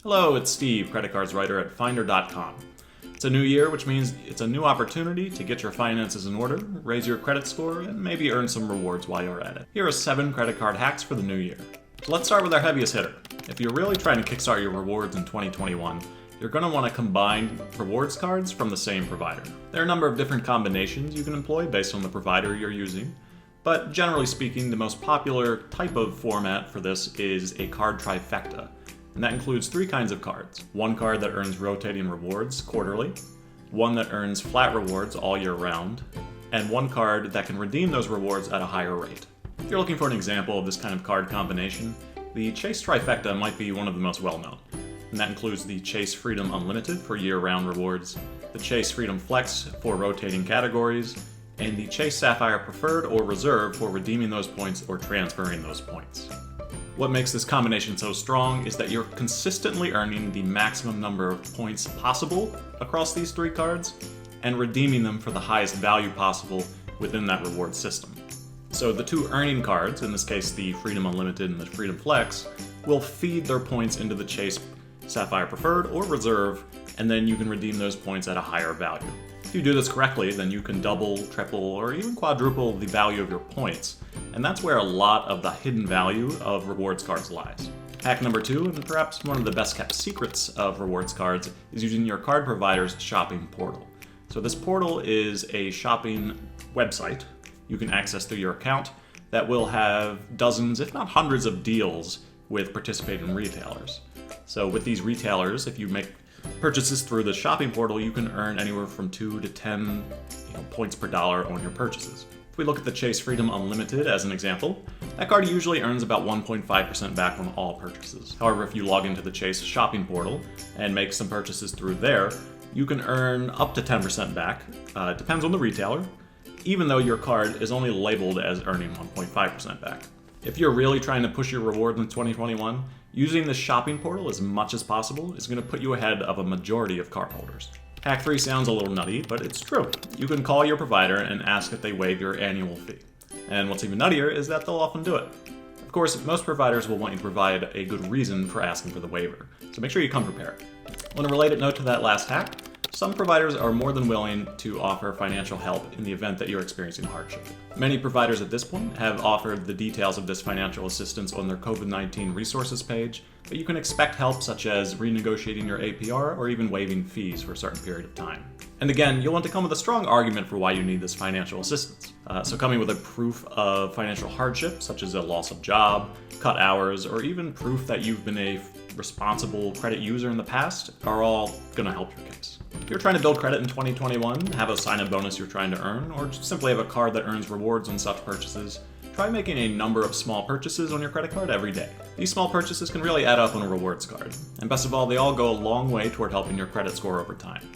Hello, it's Steve, credit cards writer at Finder.com. It's a new year, which means it's a new opportunity to get your finances in order, raise your credit score, and maybe earn some rewards while you're at it. Here are 7 credit card hacks for the new year. So let's start with our heaviest hitter. If you're really trying to kickstart your rewards in 2021, you're going to want to combine rewards cards from the same provider. There are a number of different combinations you can employ based on the provider you're using, but generally speaking, the most popular type of format for this is a card trifecta. And that includes 3 kinds of cards. One card that earns rotating rewards quarterly, one that earns flat rewards all year round, and one card that can redeem those rewards at a higher rate. If you're looking for an example of this kind of card combination, the Chase Trifecta might be one of the most well-known. And that includes the Chase Freedom Unlimited for year-round rewards, the Chase Freedom Flex for rotating categories, and the Chase Sapphire Preferred or Reserve for redeeming those points or transferring those points. What makes this combination so strong is that you're consistently earning the maximum number of points possible across these 3 cards and redeeming them for the highest value possible within that reward system. So the 2 earning cards, in this case the Freedom Unlimited and the Freedom Flex, will feed their points into the Chase Sapphire Preferred or Reserve, and then you can redeem those points at a higher value. If you do this correctly, then you can double, triple, or even quadruple the value of your points, and that's where a lot of the hidden value of rewards cards lies. Hack number 2, and perhaps one of the best kept secrets of rewards cards, is using your card provider's shopping portal. So this portal is a shopping website you can access through your account that will have dozens, if not hundreds, of deals with participating retailers. So with these retailers, if you make purchases through the shopping portal, you can earn anywhere from 2 to 10 points per dollar on your purchases. If we look at the Chase Freedom Unlimited as an example, that card usually earns about 1.5% back on all purchases. However, if you log into the Chase shopping portal and make some purchases through there, you can earn up to 10% back. It depends on the retailer, even though your card is only labeled as earning 1.5% back. If you're really trying to push your rewards in 2021, using the shopping portal as much as possible is going to put you ahead of a majority of cardholders. Hack 3 sounds a little nutty, but it's true. You can call your provider and ask if they waive your annual fee. And what's even nuttier is that they'll often do it. Of course, most providers will want you to provide a good reason for asking for the waiver, so make sure you come prepared. On a related note to that last hack, some providers are more than willing to offer financial help in the event that you're experiencing hardship. Many providers at this point have offered the details of this financial assistance on their COVID-19 resources page, but you can expect help such as renegotiating your APR or even waiving fees for a certain period of time. And again, you'll want to come with a strong argument for why you need this financial assistance. So coming with a proof of financial hardship, such as a loss of job, cut hours, or even proof that you've been a responsible credit user in the past are all going to help your case. If you're trying to build credit in 2021, have a sign-up bonus you're trying to earn, or just simply have a card that earns rewards on such purchases, try making a number of small purchases on your credit card every day. These small purchases can really add up on a rewards card, and best of all, they all go a long way toward helping your credit score over time.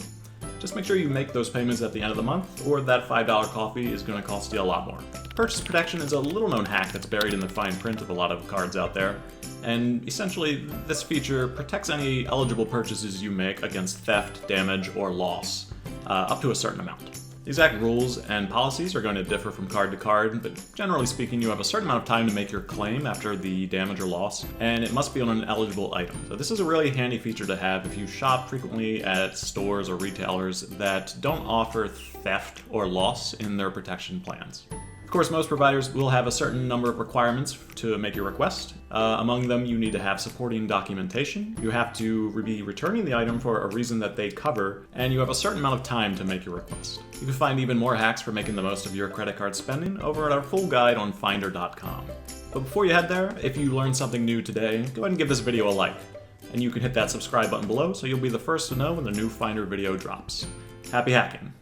Just make sure you make those payments at the end of the month, or that $5 coffee is going to cost you a lot more. Purchase protection is a little-known hack that's buried in the fine print of a lot of cards out there, and essentially this feature protects any eligible purchases you make against theft, damage, or loss, up to a certain amount. The exact rules and policies are going to differ from card to card, but generally speaking, you have a certain amount of time to make your claim after the damage or loss, and it must be on an eligible item. So this is a really handy feature to have if you shop frequently at stores or retailers that don't offer theft or loss in their protection plans. Of course, most providers will have a certain number of requirements to make your request. Among them, you need to have supporting documentation, you have to be returning the item for a reason that they cover, and you have a certain amount of time to make your request. You can find even more hacks for making the most of your credit card spending over at our full guide on Finder.com. But before you head there, if you learned something new today, go ahead and give this video a like. And you can hit that subscribe button below so you'll be the first to know when the new Finder video drops. Happy hacking!